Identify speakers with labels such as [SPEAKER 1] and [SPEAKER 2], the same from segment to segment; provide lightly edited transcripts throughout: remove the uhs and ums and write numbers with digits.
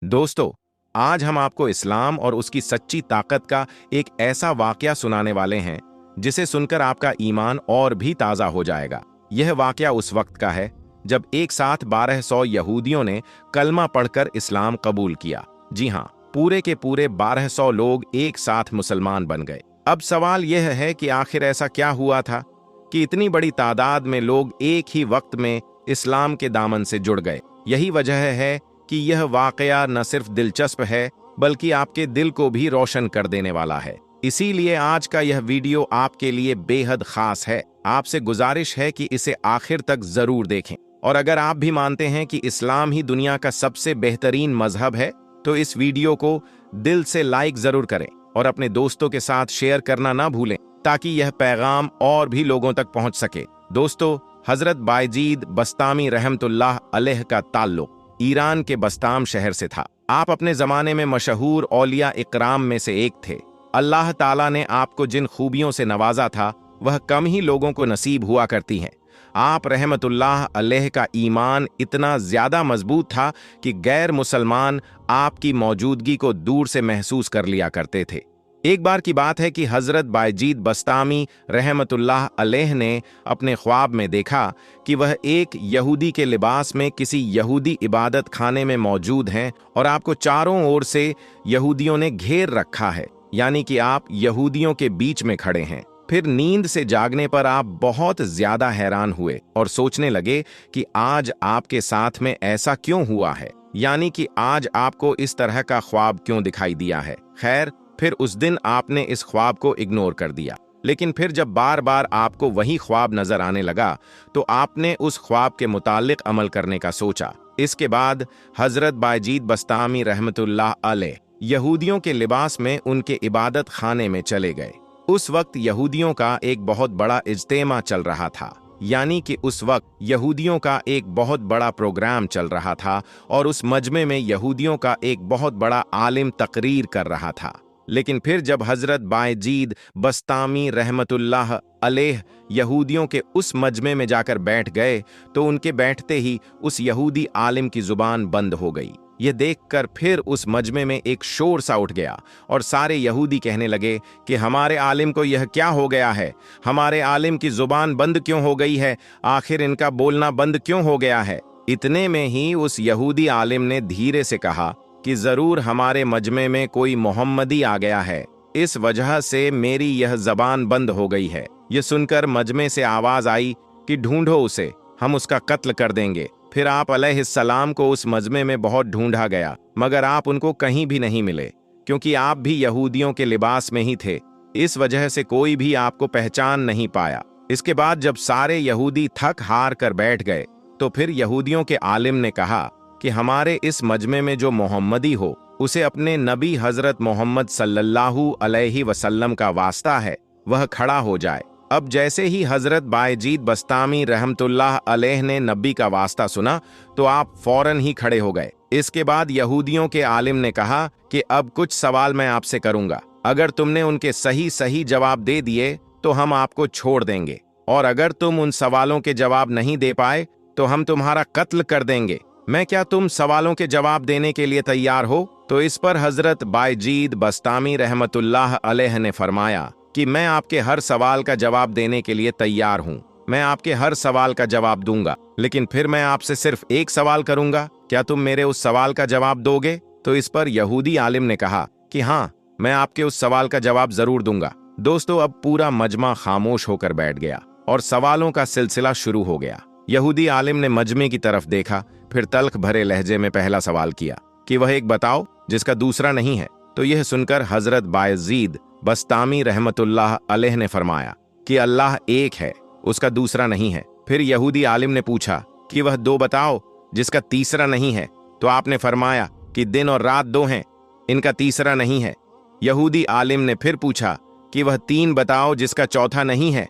[SPEAKER 1] दोस्तों, आज हम आपको इस्लाम और उसकी सच्ची ताकत का एक ऐसा वाकया सुनाने वाले हैं जिसे सुनकर आपका ईमान और भी ताज़ा हो जाएगा। यह वाकया उस वक्त का है जब एक साथ 1200 यहूदियों ने कलमा पढ़कर इस्लाम कबूल किया। जी हाँ, पूरे के पूरे 1200 लोग एक साथ मुसलमान बन गए। अब सवाल यह है कि आखिर ऐसा क्या हुआ था कि इतनी बड़ी तादाद में लोग एक ही वक्त में इस्लाम के दामन से जुड़ गए। यही वजह है कि यह वाकया न सिर्फ दिलचस्प है बल्कि आपके दिल को भी रोशन कर देने वाला है। इसीलिए आज का यह वीडियो आपके लिए बेहद खास है। आपसे गुजारिश है कि इसे आखिर तक जरूर देखें, और अगर आप भी मानते हैं कि इस्लाम ही दुनिया का सबसे बेहतरीन मजहब है तो इस वीडियो को दिल से लाइक जरूर करें और अपने दोस्तों के साथ शेयर करना ना भूलें ताकि यह पैगाम और भी लोगों तक पहुंच सके। दोस्तों, हजरत बायजीद बस्तामी रहमतुल्लाह अलैह का ताल्लुक ईरान के बस्ताम शहर से था। आप अपने जमाने में मशहूर औलिया इकराम में से एक थे। अल्लाह ताला ने आपको जिन खूबियों से नवाजा था वह कम ही लोगों को नसीब हुआ करती हैं। आप रहमतुल्लाह अलैह का ईमान इतना ज्यादा मजबूत था कि गैर मुसलमान आपकी मौजूदगी को दूर से महसूस कर लिया करते थे। एक बार की बात है कि हजरत बायजीद बस्तामी रहमतुल्लाह अलैह ने अपने ख्वाब में देखा कि वह एक यहूदी के लिबास में किसी यहूदी इबादत खाने में मौजूद हैं और आपको चारों ओर से यहूदियों ने घेर रखा है, यानी कि आप यहूदियों के बीच में खड़े हैं। फिर नींद से जागने पर आप बहुत ज्यादा हैरान हुए और सोचने लगे कि आज आपके साथ में ऐसा क्यों हुआ है, यानी कि आज आपको इस तरह का ख्वाब क्यों दिखाई दिया है। खैर, फिर उस दिन आपने इस ख्वाब को इग्नोर कर दिया, लेकिन फिर जब बार बार आपको वही ख्वाब नजर आने लगा तो आपने उस ख्वाब के मुतालिक अमल करने का सोचा। इसके बाद हजरत बायजीद बस्तामी रहमतुल्लाह अलैह यहूदियों के लिबास में उनके इबादत खाने में चले गए। उस वक्त यहूदियों का एक बहुत बड़ा इज्तेमा चल रहा था, यानी कि उस वक्त यहूदियों का एक बहुत बड़ा प्रोग्राम चल रहा था और उस मजमे में यहूदियों का एक बहुत बड़ा आलिम तकरीर कर रहा था। लेकिन फिर जब हजरत बायजीद बस्तामी रहमतुल्लाह अलैह यहूदियों के उस मजमे में जाकर बैठ गए तो उनके बैठते ही उस यहूदी आलिम की जुबान बंद हो गई। यह देखकर फिर उस मजमे में एक शोर सा उठ गया और सारे यहूदी कहने लगे कि हमारे आलिम को यह क्या हो गया है, हमारे आलिम की जुबान बंद क्यों हो गई है, आखिर इनका बोलना बंद क्यों हो गया है। इतने में ही उस यहूदी आलिम ने धीरे से कहा कि जरूर हमारे मजमे में कोई मोहम्मदी आ गया है, इस वजह से मेरी यह जबान बंद हो गई है। यह सुनकर मजमे से आवाज आई कि ढूंढो उसे, हम उसका कत्ल कर देंगे। फिर आप अलैहिस्सलाम को उस मजमे में बहुत ढूंढा गया, मगर आप उनको कहीं भी नहीं मिले, क्योंकि आप भी यहूदियों के लिबास में ही थे। इस वजह से कोई भी आपको पहचान नहीं पाया। इसके बाद जब सारे यहूदी थक हार कर बैठ गए तो फिर यहूदियों के आलिम ने कहा कि हमारे इस मजमे में जो मोहम्मदी हो उसे अपने नबी हजरत मोहम्मद सल्लल्लाहु अलैहि वसल्लम का वास्ता है, वह खड़ा हो जाए। अब जैसे ही हजरत बायजीद बस्तामी रहमतुल्लाह अलैह ने नबी का वास्ता सुना तो आप फौरन ही खड़े हो गए। इसके बाद यहूदियों के आलिम ने कहा कि अब कुछ सवाल मैं आपसे करूंगा, अगर तुमने उनके सही सही जवाब दे दिए तो हम आपको छोड़ देंगे, और अगर तुम उन सवालों के जवाब नहीं दे पाए तो हम तुम्हारा कत्ल कर देंगे। मैं क्या तुम सवालों के जवाब देने के लिए तैयार हो? तो इस पर हजरत बायजीद बस्तामी रहमतुल्लाह अलैह ने फरमाया कि मैं आपके हर सवाल का जवाब देने के लिए तैयार हूँ, मैं आपके हर सवाल का जवाब दूंगा, लेकिन फिर मैं आपसे सिर्फ एक सवाल करूंगा, क्या तुम मेरे उस सवाल का जवाब दोगे? तो इस पर यहूदी आलिम ने कहा कि हाँ, मैं आपके उस सवाल का जवाब जरूर दूंगा। दोस्तों, अब पूरा मजमा खामोश होकर बैठ गया और सवालों का सिलसिला शुरू हो गया। यहूदी आलिम ने मजमे की तरफ देखा, फिर तल्ख भरे लहजे में पहला सवाल किया कि वह एक बताओ जिसका दूसरा नहीं है। तो यह सुनकर हजरत बायजीद बस्तामी रहमतुल्लाह अलैह ने फरमाया कि अल्लाह एक है, उसका दूसरा नहीं है। फिर यहूदी आलिम ने पूछा कि वह दो बताओ जिसका तीसरा नहीं है। तो आपने फरमाया कि दिन और रात दो हैं, इनका तीसरा नहीं है। यहूदी आलिम ने फिर पूछा कि वह तीन बताओ जिसका चौथा नहीं है।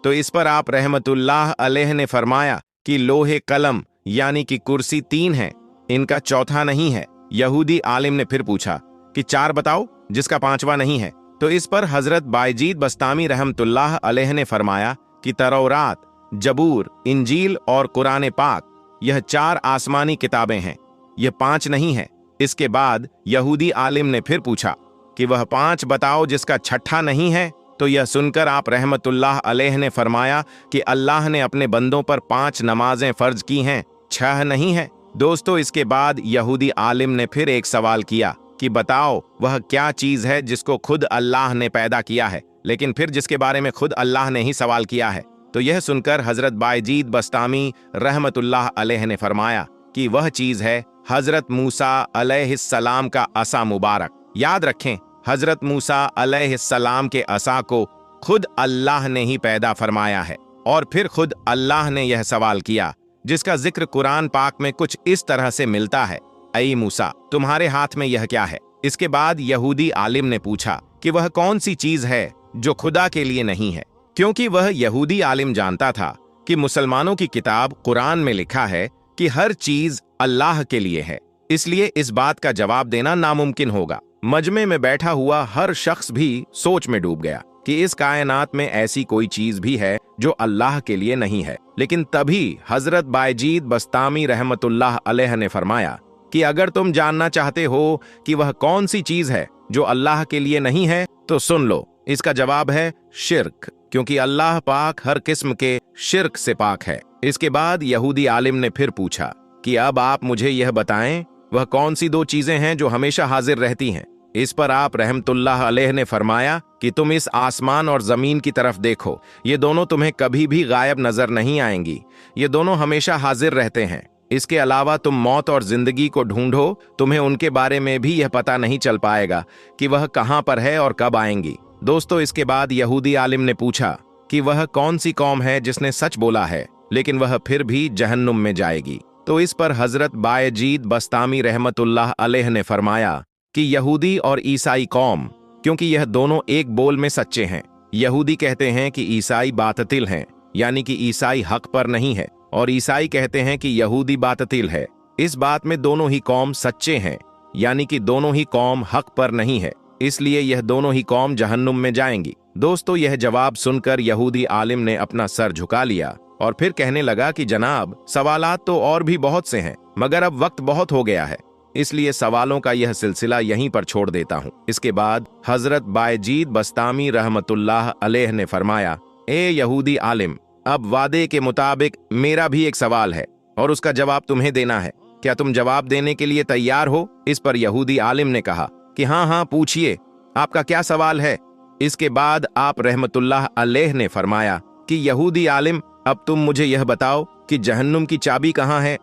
[SPEAKER 1] तो इस पर आप रहमतुल्लाह अलैह ने फरमाया कि लोहे कलम यानी कि कुर्सी तीन है, इनका चौथा नहीं है। यहूदी आलिम ने फिर पूछा कि चार बताओ जिसका पांचवा नहीं है। तो इस पर हजरत बायजीद बस्तामी रहमतुल्लाह अलैह ने फरमाया कि तौरात, जबूर, इंजील और कुरान पाक, यह चार आसमानी किताबें हैं, यह पांच नहीं है। इसके बाद यहूदी आलिम ने फिर पूछा कि वह 5 बताओ जिसका छठा नहीं है। तो यह सुनकर आप रहमतुल्लाह अलैह ने फरमाया कि अल्लाह ने अपने बंदों पर 5 नमाजें फर्ज की हैं, 6 नहीं है। दोस्तों, इसके बाद यहूदी आलिम ने फिर एक सवाल किया कि बताओ वह क्या चीज है जिसको खुद अल्लाह ने पैदा किया है, लेकिन फिर जिसके बारे में खुद अल्लाह ने ही सवाल किया है। तो यह सुनकर हजरत बायजीद बस्तामी रहमतुल्लाह अलैह ने फरमाया कि वह चीज है हजरत मूसा अलैहिस्सलाम का असा मुबारक। याद रखें, हजरत मूसा अलैहिस्सलाम के असा को खुद अल्लाह ने ही पैदा फरमाया है। और फिर खुद अल्लाह ने यह सवाल किया जिसका जिक्र कुरान पाक में कुछ इस तरह से मिलता है, ऐ मूसा तुम्हारे हाथ में यह क्या है। इसके बाद यहूदी आलिम ने पूछा कि वह कौन सी चीज है जो खुदा के लिए नहीं है, क्योंकि वह यहूदी आलिम जानता था कि मुसलमानों की किताब कुरान में लिखा है कि हर चीज अल्लाह के लिए है, इसलिए इस बात का जवाब देना नामुमकिन होगा। मजमे में बैठा हुआ हर शख्स भी सोच में डूब गया कि इस कायनात में ऐसी कोई चीज भी है जो अल्लाह के लिए नहीं है। लेकिन तभी हजरत बायजीद बस्तामी रहमतुल्लाह अलैह ने फरमाया कि अगर तुम जानना चाहते हो कि वह कौन सी चीज है जो अल्लाह के लिए नहीं है तो सुन लो। इसका जवाब है शिर्क, क्योंकि अल्लाह पाक हर किस्म के शिर्क से पाक है। इसके बाद यहूदी आलिम ने फिर पूछा कि अब आप मुझे यह बताएं वह कौन सी 2 चीजें हैं जो हमेशा हाजिर रहती हैं। इस पर आप रहमतुल्लाह अलैह ने फरमाया कि तुम इस आसमान और जमीन की तरफ देखो, ये दोनों तुम्हें कभी भी गायब नजर नहीं आएंगी, ये दोनों हमेशा हाजिर रहते हैं। इसके अलावा तुम मौत और जिंदगी को ढूंढो, तुम्हें उनके बारे में भी यह पता नहीं चल पाएगा कि वह कहां पर है और कब आएंगी। दोस्तों, इसके बाद यहूदी आलिम ने पूछा कि वह कौन सी कौम है जिसने सच बोला है लेकिन वह फिर भी जहन्नुम में जाएगी। तो इस पर हजरत बायजीद बस्तामी रहमतुल्लाह अलैह ने फरमाया कि यहूदी और ईसाई कौम, क्योंकि यह दोनों एक बोल में सच्चे हैं। यहूदी कहते हैं कि ईसाई बातिल हैं, यानी कि ईसाई हक पर नहीं है, और ईसाई कहते हैं कि यहूदी बातिल है। इस बात में दोनों ही कौम सच्चे हैं, यानी कि दोनों ही कौम हक पर नहीं है, इसलिए यह दोनों ही कौम जहन्नुम में जाएंगी। दोस्तों, यह जवाब सुनकर यहूदी आलिम ने अपना सर झुका लिया और फिर कहने लगा कि जनाब, सवालात तो और भी बहुत से हैं, मगर अब वक्त बहुत हो गया है, इसलिए सवालों का यह सिलसिला यहीं पर छोड़ देता हूं। इसके बाद हजरत बायजीद बस्तामी रहमतुल्लाह अलैह ने फरमाया, ए यहूदी आलिम, अब वादे के मुताबिक मेरा भी एक सवाल है और उसका जवाब तुम्हें देना है। क्या तुम जवाब देने के लिए तैयार हो? इस पर यहूदी आलिम ने कहा कि हाँ हाँ, पूछिए, आपका क्या सवाल है। इसके बाद आप रहमतुल्लाह अलैह ने फरमाया कि यहूदी आलिम, अब तुम मुझे यह बताओ कि जहन्नुम की चाबी कहाँ है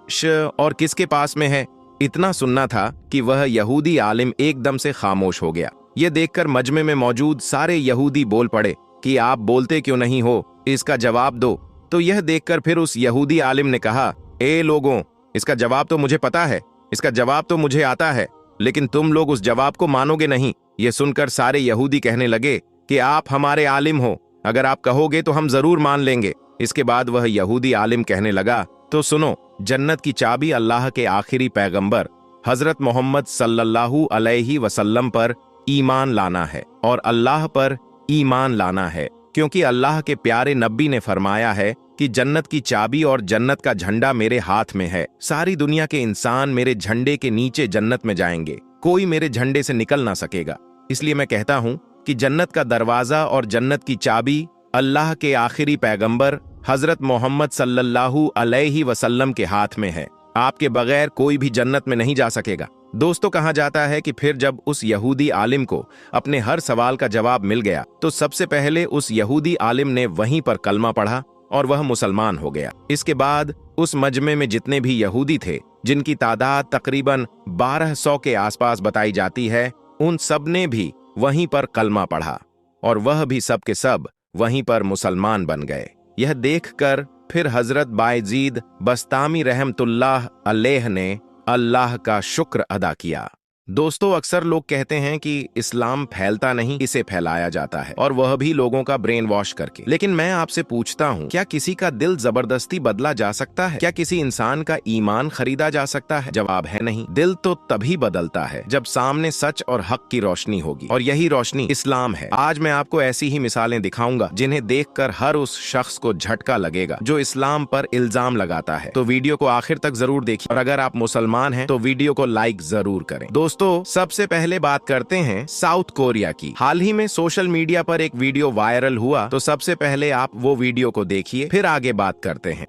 [SPEAKER 1] और किसके पास में है। इतना सुनना था कि वह यहूदी आलिम एकदम से खामोश हो गया। यह देखकर मजमे में मौजूद सारे यहूदी बोल पड़े कि आप बोलते क्यों नहीं हो, इसका जवाब दो। तो यह देखकर फिर उस यहूदी आलिम ने कहा, ए लोगों, इसका जवाब तो मुझे पता है, इसका जवाब तो मुझे आता है, लेकिन तुम लोग उस जवाब को मानोगे नहीं। यह सुनकर सारे यहूदी कहने लगे कि आप हमारे आलिम हो, अगर आप कहोगे तो हम जरूर मान लेंगे। इसके बाद वह यहूदी आलिम कहने लगा, तो सुनो, जन्नत की चाबी अल्लाह के आखिरी पैगंबर हजरत मोहम्मद सल्लल्लाहु अलैहि वसल्लम पर ईमान लाना है और अल्लाह पर ईमान लाना है, क्योंकि अल्लाह के प्यारे नबी ने फरमाया है कि जन्नत की चाबी और जन्नत का झंडा मेरे हाथ में है। सारी दुनिया के इंसान मेरे झंडे के नीचे जन्नत में जाएंगे, कोई मेरे झंडे से निकल ना सकेगा। इसलिए मैं कहता हूँ कि जन्नत का दरवाजा और जन्नत की चाबी अल्लाह के आखिरी पैगंबर हजरत मोहम्मद सल्लल्लाहु अलैहि वसल्लम के हाथ में है। आपके बगैर कोई भी जन्नत में नहीं जा सकेगा। दोस्तों, कहा जाता है कि फिर जब उस यहूदी आलिम को अपने हर सवाल का जवाब मिल गया तो सबसे पहले उस यहूदी आलिम ने वहीं पर कलमा पढ़ा और वह मुसलमान हो गया। इसके बाद उस मजमे में जितने भी यहूदी थे, जिनकी तादाद तकरीबन 1200 के आसपास बताई जाती है, उन सब ने भी वहीं पर कलमा पढ़ा और वह भी सब के सब वहीं पर मुसलमान बन गए। यह देखकर फिर हजरत बायजीद बस्तामी रहमतुल्लाह अलैह ने अल्लाह का शुक्र अदा किया। दोस्तों, अक्सर लोग कहते हैं कि इस्लाम फैलता नहीं, इसे फैलाया जाता है, और वह भी लोगों का ब्रेन वॉश करके। लेकिन मैं आपसे पूछता हूँ, क्या किसी का दिल जबरदस्ती बदला जा सकता है? क्या किसी इंसान का ईमान खरीदा जा सकता है? जवाब है नहीं। दिल तो तभी बदलता है जब सामने सच और हक की रोशनी होगी, और यही रोशनी इस्लाम है। आज मैं आपको ऐसी ही मिसालें दिखाऊंगा जिन्हें देखकर हर उस शख्स को झटका लगेगा जो इस्लाम पर इल्जाम लगाता है। तो वीडियो को आखिर तक जरूर देखिए, और अगर आप मुसलमान हैं तो वीडियो को लाइक जरूर करें। दोस्तों, सबसे पहले बात करते हैं साउथ कोरिया की। हाल ही में सोशल मीडिया पर एक वीडियो वायरल हुआ, तो सबसे पहले आप वो वीडियो को देखिए, फिर आगे बात करते हैं।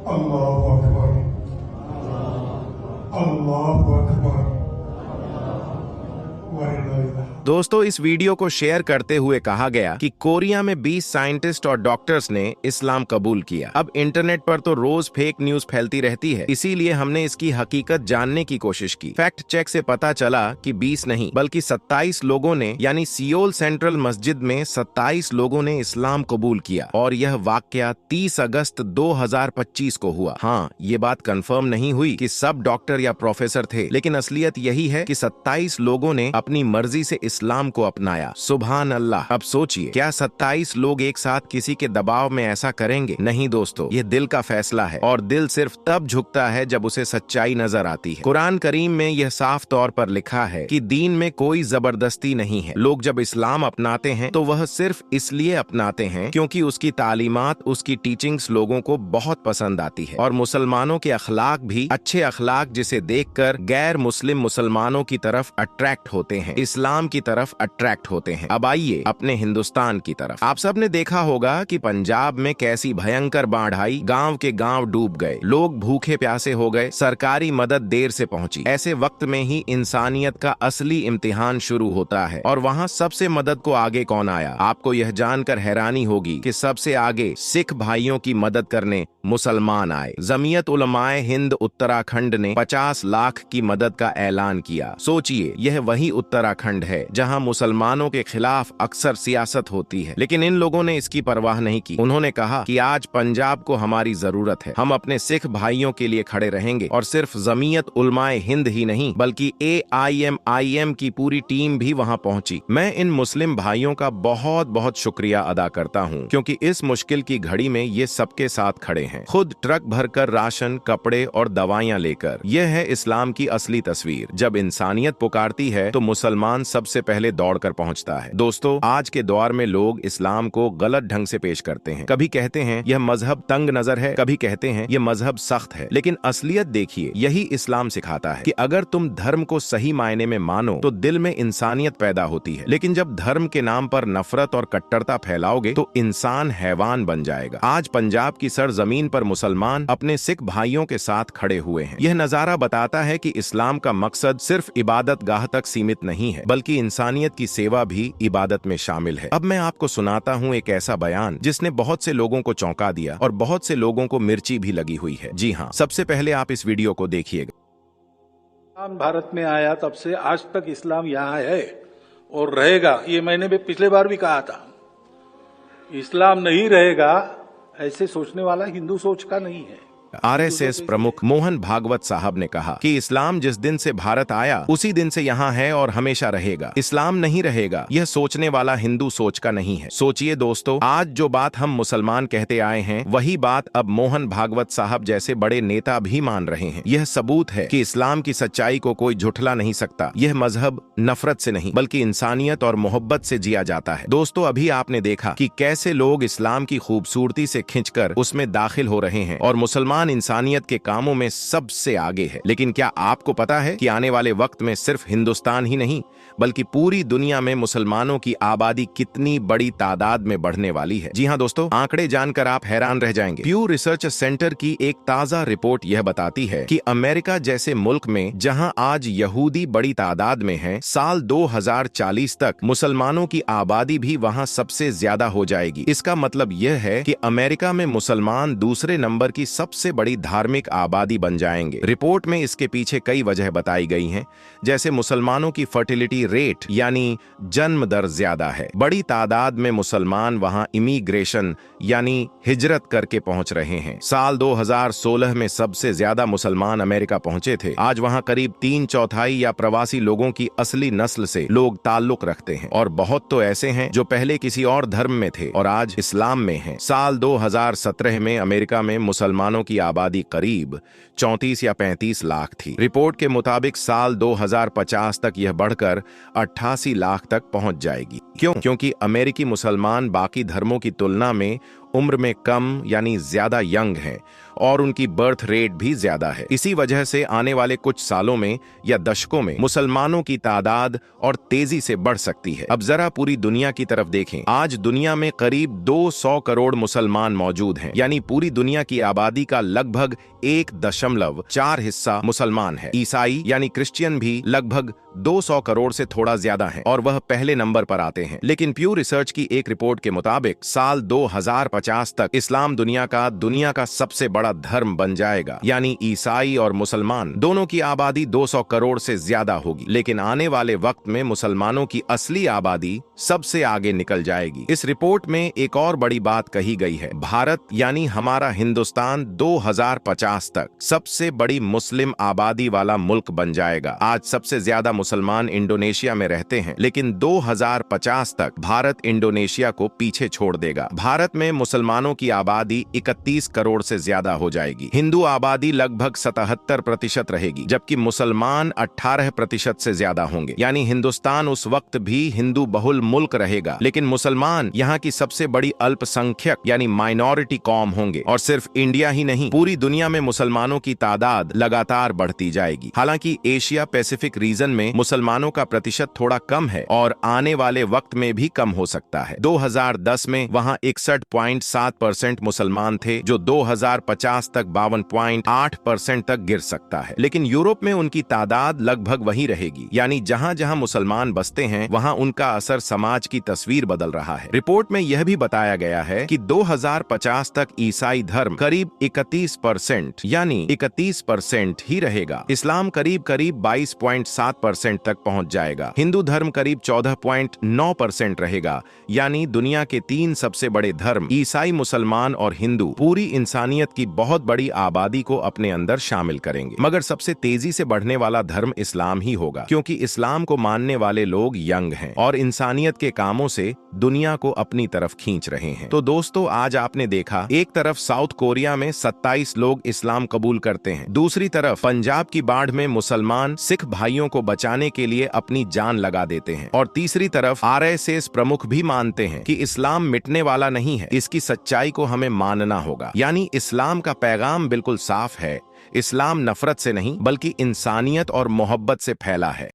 [SPEAKER 2] अल्लाहु अकबर, अल्लाहु अकबर।
[SPEAKER 1] दोस्तों, इस वीडियो को शेयर करते हुए कहा गया कि कोरिया में 20 साइंटिस्ट और डॉक्टर्स ने इस्लाम कबूल किया। अब इंटरनेट पर तो रोज फेक न्यूज फैलती रहती है, इसीलिए हमने इसकी हकीकत जानने की कोशिश की। फैक्ट चेक से पता चला कि 20 नहीं बल्कि 27 लोगों ने, यानी सियोल सेंट्रल मस्जिद में 27 लोगों ने इस्लाम कबूल किया, और यह वाकया 30 अगस्त 2025 को हुआ। हाँ, ये बात कंफर्म नहीं हुई कि सब डॉक्टर या प्रोफेसर थे, लेकिन असलियत यही है कि 27 लोगों ने अपनी मर्जी से इस्लाम को अपनाया। सुभान अल्लाह। अब सोचिए, क्या 27 लोग एक साथ किसी के दबाव में ऐसा करेंगे? नहीं दोस्तों, ये दिल का फैसला है, और दिल सिर्फ तब झुकता है जब उसे सच्चाई नजर आती है। कुरान करीम में यह साफ तौर पर लिखा है कि दीन में कोई जबरदस्ती नहीं है। लोग जब इस्लाम अपनाते हैं तो वह सिर्फ इसलिए अपनाते हैं क्योंकि उसकी तालीमात, उसकी टीचिंग्स लोगों को बहुत पसंद आती है, और मुसलमानों के अखलाक भी अच्छे अखलाक जिसे देखकर गैर मुस्लिम मुसलमानों की तरफ अट्रैक्ट होते हैं, इस्लाम की तरफ अट्रैक्ट होते हैं। अब आइए अपने हिंदुस्तान की तरफ। आप सबने देखा होगा कि पंजाब में कैसी भयंकर बाढ़ आई, गांव के गांव डूब गए, लोग भूखे प्यासे हो गए, सरकारी मदद देर से पहुंची। ऐसे वक्त में ही इंसानियत का असली इम्तिहान शुरू होता है, और वहां सबसे मदद को आगे कौन आया? आपको यह जानकर हैरानी होगी कि सबसे आगे सिख भाइयों की मदद करने मुसलमान आए। जमीयत उलमाए हिंद उत्तराखंड ने 50 लाख की मदद का ऐलान किया। सोचिए, यह वही उत्तराखंड है जहां मुसलमानों के खिलाफ अक्सर सियासत होती है, लेकिन इन लोगों ने इसकी परवाह नहीं की। उन्होंने कहा कि आज पंजाब को हमारी जरूरत है, हम अपने सिख भाइयों के लिए खड़े रहेंगे। और सिर्फ जमीयत उलमाए हिंद ही नहीं बल्कि AIM की पूरी टीम भी वहां पहुंची। मैं इन मुस्लिम भाइयों का बहुत बहुत शुक्रिया अदा करता हूं, क्योंकि इस मुश्किल की घड़ी में ये सबके साथ खड़े हैं, खुद ट्रक भरकर राशन, कपड़े और दवाइयां लेकर। यह है इस्लाम की असली तस्वीर। जब इंसानियत पुकारती है तो मुसलमान सबसे पहले दौड़कर पहुंचता है। दोस्तों, आज के दौर में लोग इस्लाम को गलत ढंग से पेश करते हैं। कभी कहते हैं यह मजहब तंग नजर है, कभी कहते हैं यह मजहब सख्त है, लेकिन असलियत देखिए, यही इस्लाम सिखाता है कि अगर तुम धर्म को सही मायने में मानो तो दिल में इंसानियत पैदा होती है, लेकिन जब धर्म के नाम पर नफरत और कट्टरता फैलाओगे तो इंसान हैवान बन जाएगा। आज पंजाब की सरजमीन पर मुसलमान अपने सिख भाइयों के साथ खड़े हुए हैं। यह नजारा बताता है कि इस्लाम का मकसद सिर्फ इबादत गाह तक सीमित नहीं है, बल्कि इंसानियत की सेवा भी इबादत में शामिल है। अब मैं आपको सुनाता हूँ एक ऐसा बयान जिसने बहुत से लोगों को चौंका दिया, और बहुत से लोगों को मिर्ची भी लगी हुई है। जी हाँ, सबसे पहले आप इस वीडियो को देखिएगा।
[SPEAKER 3] इस्लाम भारत में आया तब से आज तक इस्लाम यहाँ है और रहेगा। ये मैंने भी पिछले बार भी कहा था, इस्लाम नहीं रहेगा ऐसे सोचने वाला हिंदू सोच का नहीं है।
[SPEAKER 1] RSS प्रमुख मोहन भागवत साहब ने कहा कि इस्लाम जिस दिन से भारत आया उसी दिन से यहाँ है और हमेशा रहेगा। इस्लाम नहीं रहेगा, यह सोचने वाला हिंदू सोच का नहीं है। सोचिए दोस्तों, आज जो बात हम मुसलमान कहते आए हैं वही बात अब मोहन भागवत साहब जैसे बड़े नेता भी मान रहे हैं। यह सबूत है कि इस्लाम की सच्चाई को कोई झुठला नहीं सकता। यह मजहब नफरत से नहीं बल्कि इंसानियत और मोहब्बत से जिया जाता है। दोस्तों, अभी आपने देखा कि कैसे लोग इस्लाम की खूबसूरती से खिंचकर उसमें दाखिल हो रहे हैं, और मुसलमान इंसानियत के कामों में सबसे आगे है। लेकिन क्या आपको पता है कि आने वाले वक्त में सिर्फ हिंदुस्तान ही नहीं बल्कि पूरी दुनिया में मुसलमानों की आबादी कितनी बड़ी तादाद में बढ़ने वाली है? जी हाँ दोस्तों, आंकड़े जानकर आप हैरान रह जाएंगे। प्यू रिसर्च सेंटर की एक ताजा रिपोर्ट यह बताती है कि अमेरिका जैसे मुल्क में जहां आज यहूदी बड़ी तादाद में हैं, साल 2040 तक मुसलमानों की आबादी भी वहां सबसे ज्यादा हो जाएगी। इसका मतलब यह है कि अमेरिका में मुसलमान दूसरे नंबर की सबसे बड़ी धार्मिक आबादी बन जाएंगे। रिपोर्ट में इसके पीछे कई वजह बताई गई हैं, जैसे मुसलमानों की फर्टिलिटी बर्थिटी रेट यानी जन्म दर ज्यादा है। बड़ी तादाद में मुसलमान वहां इमिग्रेशन यानी हिजरत करके पहुंच रहे हैं। साल 2016 में सबसे ज्यादा मुसलमान अमेरिका पहुंचे थे। आज वहां करीब 3/4 या प्रवासी लोगों की असली नस्ल से लोग ताल्लुक रखते हैं और बहुत तो ऐसे हैं जो पहले किसी और धर्म में थे और आज इस्लाम में हैं। साल 2017 में अमेरिका में मुसलमानों की आबादी करीब 34 या 35 लाख थी। रिपोर्ट के मुताबिक साल 2050 तक यह बढ़कर 88 लाख तक पहुंच जाएगी। क्यों? क्योंकि अमेरिकी मुसलमान बाकी धर्मों की तुलना में उम्र में कम यानी ज्यादा यंग हैं और उनकी बर्थ रेट भी ज्यादा है। इसी वजह से आने वाले कुछ सालों में या दशकों में मुसलमानों की तादाद और तेजी से बढ़ सकती है। अब जरा पूरी दुनिया की तरफ देखें। आज दुनिया में करीब 200 करोड़ मुसलमान मौजूद हैं, यानी पूरी दुनिया की आबादी का लगभग 1.4 हिस्सा मुसलमान है। ईसाई यानी क्रिश्चियन भी लगभग 200 करोड़ से थोड़ा ज्यादा हैं और वह पहले नंबर पर आते हैं। लेकिन प्यू रिसर्च की एक रिपोर्ट के मुताबिक साल 2050 तक इस्लाम दुनिया का सबसे बड़ा धर्म बन जाएगा, यानी ईसाई और मुसलमान दोनों की आबादी 200 करोड़ से ज्यादा होगी। लेकिन आने वाले वक्त में मुसलमानों की असली आबादी सबसे आगे निकल जाएगी। इस रिपोर्ट में एक और बड़ी बात कही गई है। भारत यानी हमारा हिंदुस्तान 2050 तक सबसे बड़ी मुस्लिम आबादी वाला मुल्क बन जाएगा। आज सबसे ज्यादा मुसलमान इंडोनेशिया में रहते हैं, लेकिन 2050 तक भारत इंडोनेशिया को पीछे छोड़ देगा। भारत में मुसलमानों की आबादी 31 करोड़ से ज्यादा हो जाएगी। हिंदू आबादी लगभग 77% रहेगी, जबकि मुसलमान 18% से ज्यादा होंगे। यानी हिंदुस्तान उस वक्त भी हिंदू बहुल मुल्क रहेगा, लेकिन मुसलमान यहाँ की सबसे बड़ी अल्पसंख्यक यानी माइनॉरिटी कौम होंगे। और सिर्फ इंडिया ही नहीं, पूरी दुनिया में मुसलमानों की तादाद लगातार बढ़ती जाएगी। हालांकि एशिया पैसिफिक रीजन में मुसलमानों का प्रतिशत थोड़ा कम है और आने वाले वक्त में भी कम हो सकता है। 2010 में वहां 61.7% मुसलमान थे, जो 2050 तक 52.8% तक गिर सकता है। लेकिन यूरोप में उनकी तादाद लगभग वही रहेगी, यानी जहां जहां मुसलमान बसते हैं वहां उनका असर समाज की तस्वीर बदल रहा है। रिपोर्ट में यह भी बताया गया है कि 2050 तक ईसाई धर्म करीब 31% यानी 31% ही रहेगा। इस्लाम करीब 22.7% तक पहुंच जाएगा। हिंदू धर्म करीब 14.9% रहेगा, यानी दुनिया के 3 सबसे बड़े धर्म ईसाई, मुसलमान और हिंदू पूरी इंसानियत की बहुत बड़ी आबादी को अपने अंदर शामिल करेंगे। मगर सबसे तेजी से बढ़ने वाला धर्म इस्लाम ही होगा, क्योंकि इस्लाम को मानने वाले लोग यंग हैं और इंसानियत के कामों से दुनिया को अपनी तरफ खींच रहे हैं। तो दोस्तों, आज आपने देखा, एक तरफ साउथ कोरिया में 27 लोग इस्लाम कबूल करते हैं, दूसरी तरफ पंजाब की बाढ़ में मुसलमान सिख भाइयों को बचाने के लिए अपनी जान लगा देते हैं, और तीसरी तरफ RSS प्रमुख भी मानते हैं कि इस्लाम मिटने वाला नहीं है, इसकी सच्चाई को हमें मानना होगा। यानी इस्लाम का पैगाम बिल्कुल साफ है, इस्लाम नफरत से नहीं बल्कि इंसानियत और मोहब्बत से फैला है।